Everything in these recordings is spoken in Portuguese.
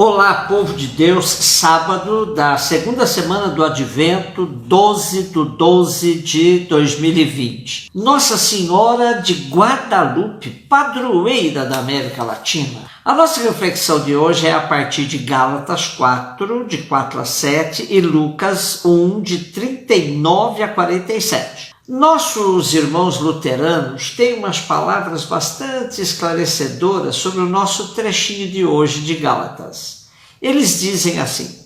Olá, povo de Deus, sábado da segunda semana do Advento, 12/12 de 2020. Nossa Senhora de Guadalupe, padroeira da América Latina. A nossa reflexão de hoje é a partir de Gálatas 4, de 4 a 7 e Lucas 1, de 39 a 47. Nossos irmãos luteranos têm umas palavras bastante esclarecedoras sobre o nosso trechinho de hoje de Gálatas. Eles dizem assim: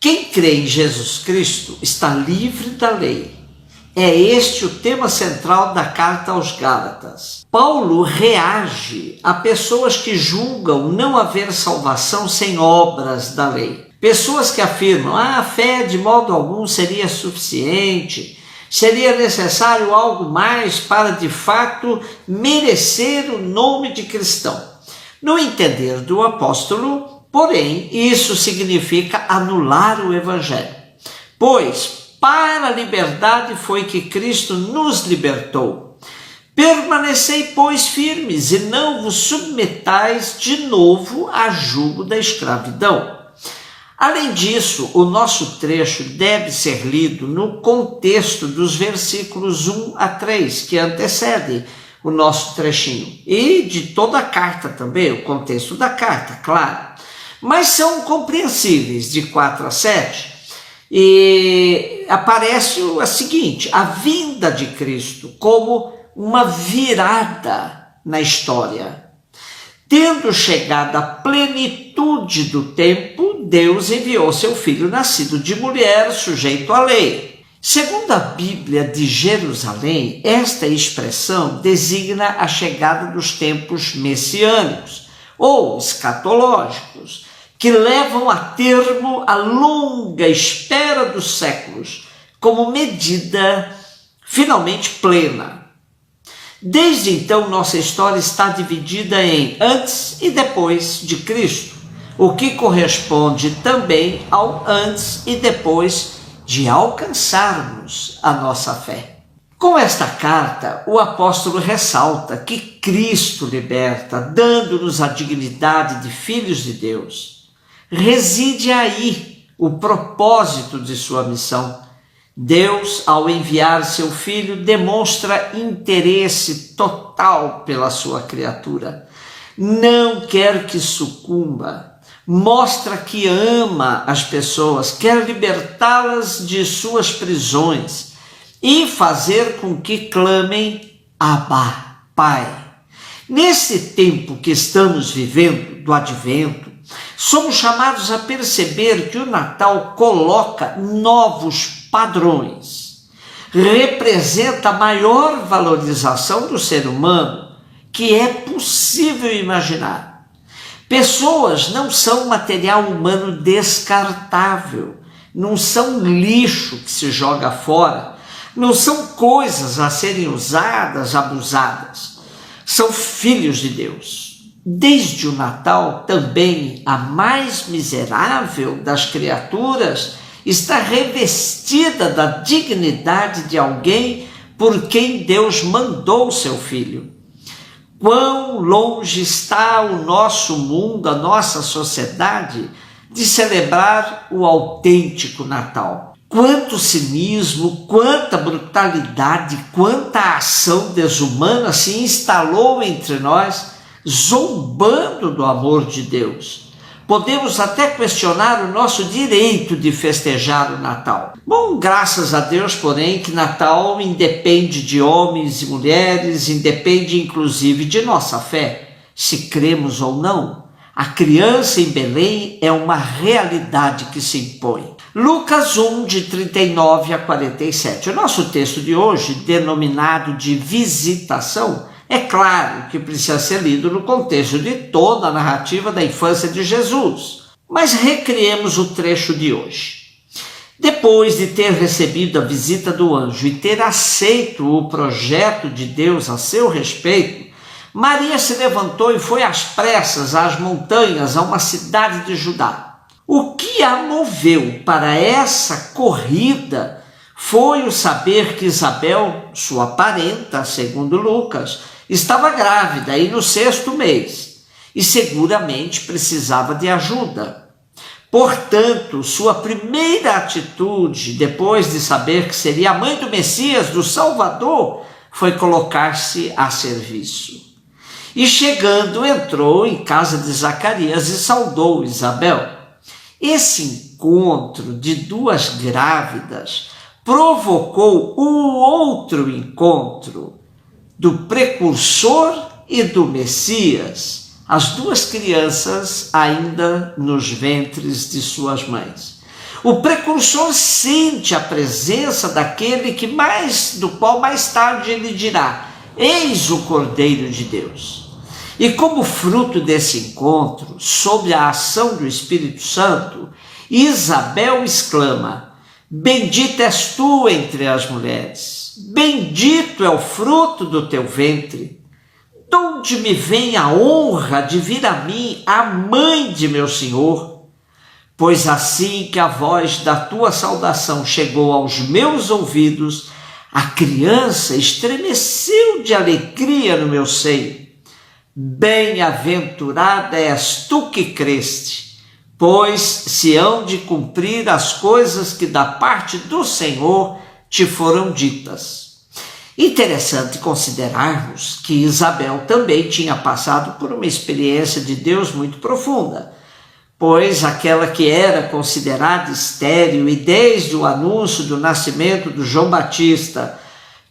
quem crê em Jesus Cristo está livre da lei. É este o tema central da carta aos Gálatas. Paulo reage a pessoas que julgam não haver salvação sem obras da lei. Pessoas que afirmam a fé de modo algum seria suficiente. Seria necessário algo mais para, de fato, merecer o nome de cristão. No entender do apóstolo, porém, isso significa anular o evangelho. Pois, para a liberdade foi que Cristo nos libertou. Permanecei, pois, firmes e não vos submetais de novo a jugo da escravidão. Além disso, o nosso trecho deve ser lido no contexto dos versículos 1 a 3, que antecedem o nosso trechinho, e de toda a carta também, o contexto da carta, claro. Mas são compreensíveis de 4 a 7, e aparece o seguinte: a vinda de Cristo como uma virada na história. Tendo chegado à plenitude do tempo, Deus enviou seu Filho nascido de mulher, sujeito à lei. Segundo a Bíblia de Jerusalém, esta expressão designa a chegada dos tempos messiânicos, ou escatológicos, que levam a termo a longa espera dos séculos, como medida finalmente plena. Desde então, nossa história está dividida em antes e depois de Cristo, o que corresponde também ao antes e depois de alcançarmos a nossa fé. Com esta carta, o apóstolo ressalta que Cristo liberta, dando-nos a dignidade de filhos de Deus. Reside aí o propósito de sua missão. Deus, ao enviar seu Filho, demonstra interesse total pela sua criatura. Não quer que sucumba. Mostra que ama as pessoas, quer libertá-las de suas prisões e fazer com que clamem Abba, Pai. Nesse tempo que estamos vivendo, do Advento, somos chamados a perceber que o Natal coloca novos padrões, representa a maior valorização do ser humano que é possível imaginar. Pessoas não são material humano descartável, não são lixo que se joga fora, não são coisas a serem usadas, abusadas. São filhos de Deus. Desde o Natal, também a mais miserável das criaturas está revestida da dignidade de alguém por quem Deus mandou seu Filho. Quão longe está o nosso mundo, a nossa sociedade, de celebrar o autêntico Natal. Quanto cinismo, quanta brutalidade, quanta ação desumana se instalou entre nós, zombando do amor de Deus. Podemos até questionar o nosso direito de festejar o Natal. Bom, graças a Deus, porém, que Natal independe de homens e mulheres, independe inclusive de nossa fé, se cremos ou não. A criança em Belém é uma realidade que se impõe. Lucas 1, de 39 a 47. O nosso texto de hoje, denominado de visitação, é claro que precisa ser lido no contexto de toda a narrativa da infância de Jesus. Mas recriemos o trecho de hoje. Depois de ter recebido a visita do anjo e ter aceito o projeto de Deus a seu respeito, Maria se levantou e foi às pressas às montanhas, a uma cidade de Judá. O que a moveu para essa corrida foi o saber que Isabel, sua parenta, segundo Lucas, estava grávida e no 6º mês. e seguramente precisava de ajuda. Portanto, sua primeira atitude, depois de saber que seria a mãe do Messias, do Salvador, foi colocar-se a serviço. E chegando, entrou em casa de Zacarias e saudou Isabel. Esse encontro de duas grávidas provocou o outro encontro do precursor e do Messias, as duas crianças ainda nos ventres de suas mães. O precursor sente a presença daquele do qual mais tarde ele dirá: eis o Cordeiro de Deus. E como fruto desse encontro, sob a ação do Espírito Santo, Isabel exclama: bendita és tu entre as mulheres, bendito é o fruto do teu ventre. De onde me vem a honra de vir a mim, a mãe de meu Senhor? Pois assim que a voz da tua saudação chegou aos meus ouvidos, a criança estremeceu de alegria no meu seio. Bem-aventurada és tu que creste, pois se hão de cumprir as coisas que da parte do Senhor te foram ditas. Interessante considerarmos que Isabel também tinha passado por uma experiência de Deus muito profunda, pois aquela que era considerada estéril e desde o anúncio do nascimento do João Batista,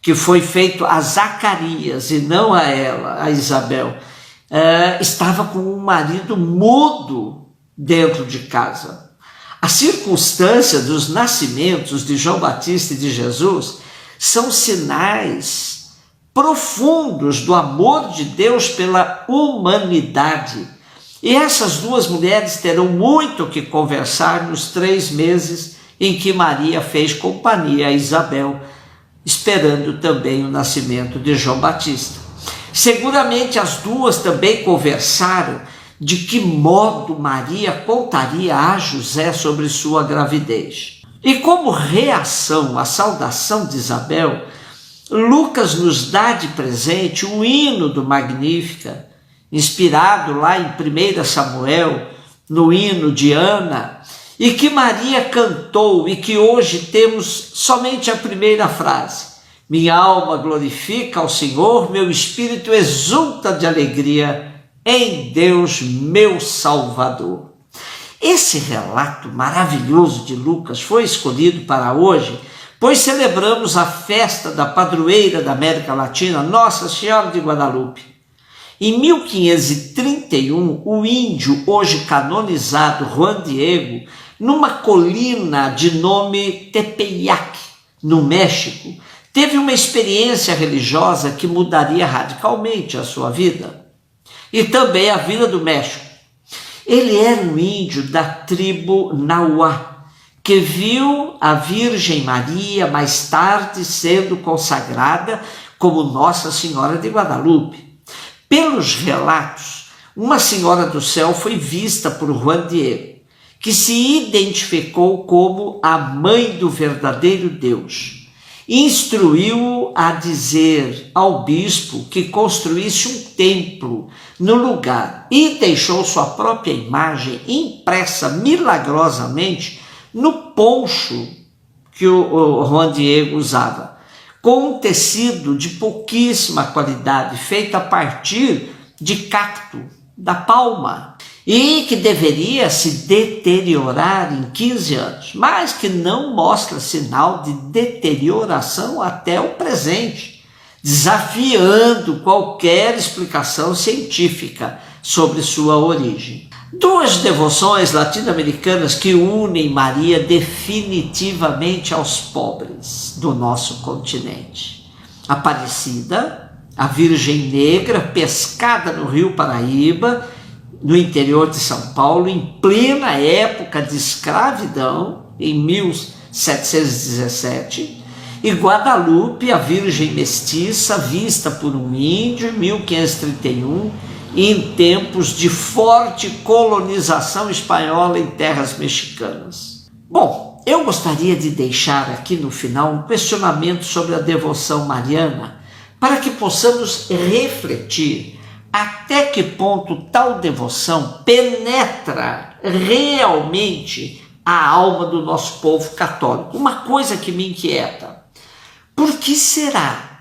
que foi feito a Zacarias e não a ela, a Isabel, estava com um marido mudo dentro de casa. A circunstância dos nascimentos de João Batista e de Jesus são sinais profundos do amor de Deus pela humanidade. E essas duas mulheres terão muito que conversar nos 3 meses em que Maria fez companhia a Isabel, esperando também o nascimento de João Batista. Seguramente as duas também conversaram de que modo Maria contaria a José sobre sua gravidez. E como reação à saudação de Isabel, Lucas nos dá de presente o hino do Magnífica, inspirado lá em 1 Samuel, no hino de Ana, e que Maria cantou e que hoje temos somente a primeira frase. Minha alma glorifica ao Senhor, meu espírito exulta de alegria em Deus, meu Salvador. Esse relato maravilhoso de Lucas foi escolhido para hoje, pois celebramos a festa da padroeira da América Latina, Nossa Senhora de Guadalupe. Em 1531, o índio, hoje canonizado, Juan Diego, numa colina de nome Tepeyac, no México, teve uma experiência religiosa que mudaria radicalmente a sua vida e também a vida do México. Ele era um índio da tribo Nahuá, que viu a Virgem Maria mais tarde sendo consagrada como Nossa Senhora de Guadalupe. Pelos relatos, uma senhora do céu foi vista por Juan Diego, que se identificou como a mãe do verdadeiro Deus. Instruiu-o a dizer ao bispo que construísse um templo no lugar e deixou sua própria imagem impressa milagrosamente no poncho que o Juan Diego usava, com um tecido de pouquíssima qualidade, feito a partir de cacto, da palma, e que deveria se deteriorar em 15 anos, mas que não mostra sinal de deterioração até o presente, desafiando qualquer explicação científica sobre sua origem. 2 devoções latino-americanas que unem Maria definitivamente aos pobres do nosso continente. Aparecida, a Virgem Negra, pescada no Rio Paraíba, no interior de São Paulo, em plena época de escravidão, em 1717, e Guadalupe, a Virgem Mestiça, vista por um índio em 1531, em tempos de forte colonização espanhola em terras mexicanas. Bom, eu gostaria de deixar aqui no final um questionamento sobre a devoção mariana, para que possamos refletir até que ponto tal devoção penetra realmente a alma do nosso povo católico. Uma coisa que me inquieta: por que será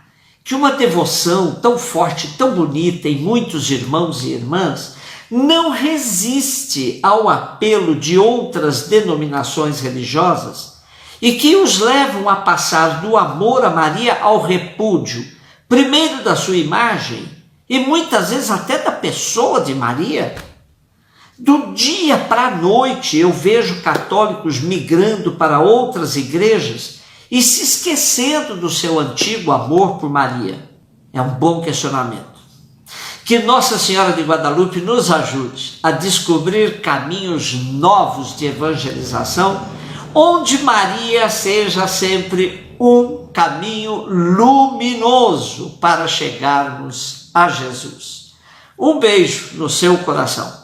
que uma devoção tão forte, tão bonita em muitos irmãos e irmãs não resiste ao apelo de outras denominações religiosas e que os levam a passar do amor a Maria ao repúdio, primeiro da sua imagem e muitas vezes até da pessoa de Maria? Do dia para a noite eu vejo católicos migrando para outras igrejas e se esquecendo do seu antigo amor por Maria. É um bom questionamento. Que Nossa Senhora de Guadalupe nos ajude a descobrir caminhos novos de evangelização, onde Maria seja sempre um caminho luminoso para chegarmos a Jesus. Um beijo no seu coração.